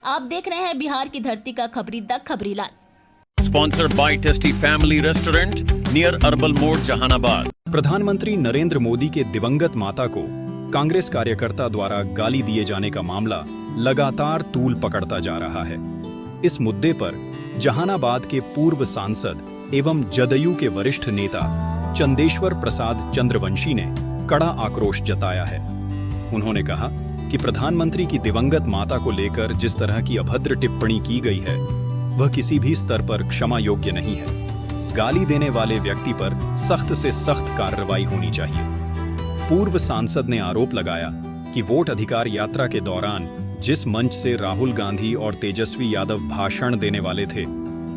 आप देख रहे हैं बिहार की धरती का खबरी द खबरी लाल। Sponsored by Tasty Family Restaurant near Arbal Moड़, Jehanabad. प्रधानमंत्री नरेंद्र मोदी के दिवंगत माता को कांग्रेस कार्यकर्ता द्वारा गाली दिए जाने का मामला लगातार तूल पकड़ता जा रहा है। इस मुद्दे पर जहानाबाद के पूर्व सांसद एवं जदयू के वरिष्ठ नेता चंदेश्वर प्रसाद चंद्रवंशी ने कड़ा आक्रोश जताया है। उन्होंने कहा कि प्रधानमंत्री की दिवंगत माता को लेकर जिस तरह की अभद्र टिप्पणी की गई है वह किसी भी स्तर पर क्षमा योग्य नहीं है। गाली देने वाले व्यक्ति पर सख्त से सख्त कार्रवाई होनी चाहिए। पूर्व सांसद ने आरोप लगाया कि वोट अधिकार यात्रा के दौरान जिस मंच से राहुल गांधी और तेजस्वी यादव भाषण देने वाले थे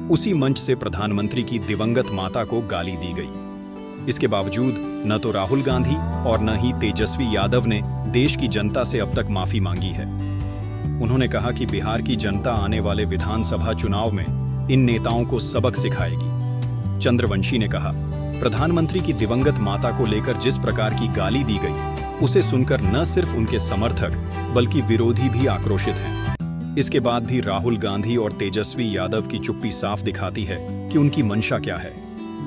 उसी मंच से प्रधानमंत्री की दिवंगत माता को गाली दी गई। इसके बावजूद न तो राहुल गांधी और न ही तेजस्वी यादव ने देश की जनता से अब तक माफी मांगी है। उन्होंने कहा कि बिहार की जनता आने वाले विधानसभा चुनाव में इन नेताओं को सबक सिखाएगी। चंद्रवंशी ने कहा, प्रधानमंत्री की दिवंगत माता को लेकर जिस प्रकार की गाली दी गई उसे सुनकर न सिर्फ उनके समर्थक बल्कि विरोधी भी आक्रोशित हैं। इसके बाद भी राहुल गांधी और तेजस्वी यादव की चुप्पी साफ दिखाती है कि उनकी मंशा क्या है।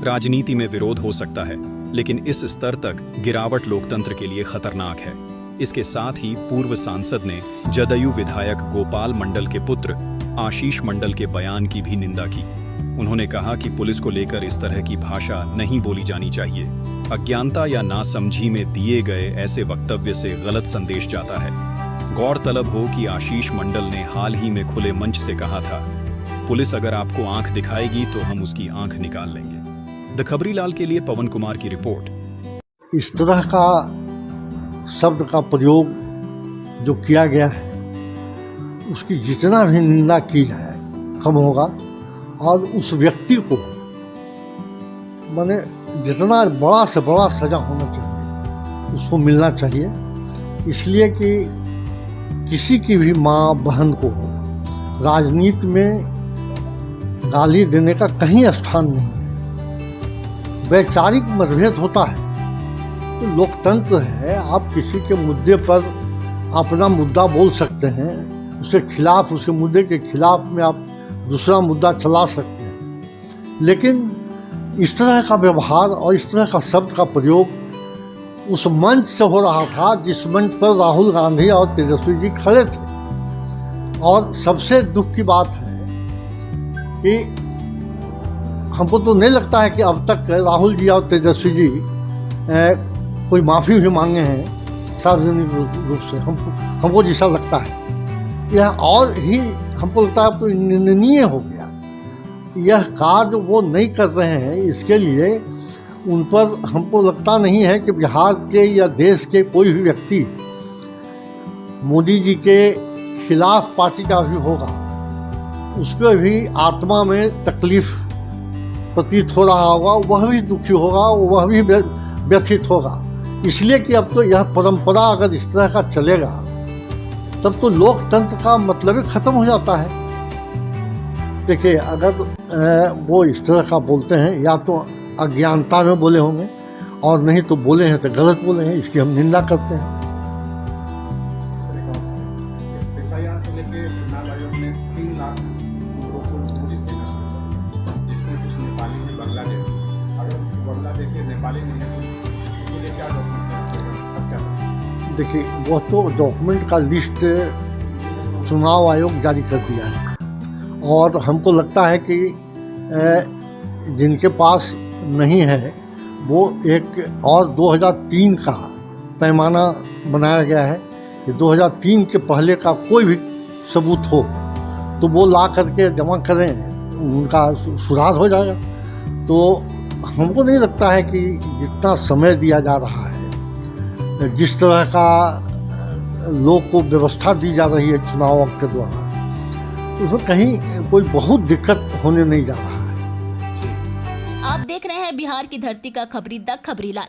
राजनीति में विरोध हो सकता है, लेकिन इस स्तर तक गिरावट लोकतंत्र के लिए खतरनाक है। इसके साथ ही पूर्व सांसद ने जदयू विधायक गोपाल मंडल के पुत्र आशीष मंडल के बयान की भी निंदा की। उन्होंने कहा कि पुलिस को लेकर इस तरह की भाषा नहीं बोली जानी चाहिए। अज्ञानता या नासमझी में दिए गए ऐसे वक्तव्य से गलत संदेश जाता है। गौरतलब हो कि आशीष मंडल ने हाल ही में खुले मंच से कहा था, पुलिस अगर आपको आंख दिखाएगी तो हम उसकी आंख निकाल लेंगे। द खबरी लाल के लिए पवन कुमार की रिपोर्ट। इस तरह का शब्द का प्रयोग जो किया गया है उसकी जितना भी निंदा की जाए कम होगा, और उस व्यक्ति को माने जितना बड़ा से बड़ा सजा होना चाहिए उसको मिलना चाहिए। इसलिए कि किसी की भी माँ बहन को राजनीति में गाली देने का कहीं स्थान नहीं है। वैचारिक मतभेद होता है तो लोकतंत्र है, आप किसी के मुद्दे पर अपना मुद्दा बोल सकते हैं, उसके खिलाफ, उसके मुद्दे के खिलाफ में आप दूसरा मुद्दा चला सकते हैं। लेकिन इस तरह का व्यवहार और इस तरह का शब्द का प्रयोग उस मंच से हो रहा था जिस मंच पर राहुल गांधी और तेजस्वी जी खड़े थे। और सबसे दुख की बात है कि हमको तो नहीं लगता है कि अब तक राहुल जी और तेजस्वी जी कोई माफ़ी भी मांगे हैं सार्वजनिक रूप से। हमको जैसा लगता है यह और ही हमको लगता है कोई निंदनीय हो गया। यह कार्य वो नहीं कर रहे हैं, इसके लिए उन पर हमको लगता नहीं है कि बिहार के या देश के कोई भी व्यक्ति मोदी जी के खिलाफ पार्टी का भी होगा उसको भी आत्मा में तकलीफ प्रतीत हो रहा होगा, वह भी दुखी होगा, वह भी व्यथित होगा। इसलिए कि अब तो यह परंपरा अगर इस तरह का चलेगा तब तो लोकतंत्र का मतलब ही खत्म हो जाता है। देखिए, अगर वो इस तरह का बोलते हैं या तो अज्ञानता में बोले होंगे और नहीं तो बोले हैं तो गलत बोले हैं, इसकी हम निंदा करते हैं। देखिए, वह तो डॉक्यूमेंट का लिस्ट चुनाव आयोग जारी कर दिया है और हमको लगता है कि जिनके पास नहीं है वो एक और 2003 का पैमाना बनाया गया है कि 2003 के पहले का कोई भी सबूत हो तो वो ला करके जमा करें, उनका सुधार हो जाएगा। तो हमको नहीं लगता है कि जितना समय दिया जा रहा है, जिस तरह का लोग को व्यवस्था दी जा रही है चुनाव के द्वारा, उसमें कहीं कोई बहुत दिक्कत होने नहीं जा रहा है। आप देख रहे हैं बिहार की धरती का खबरी द खबरी लाल।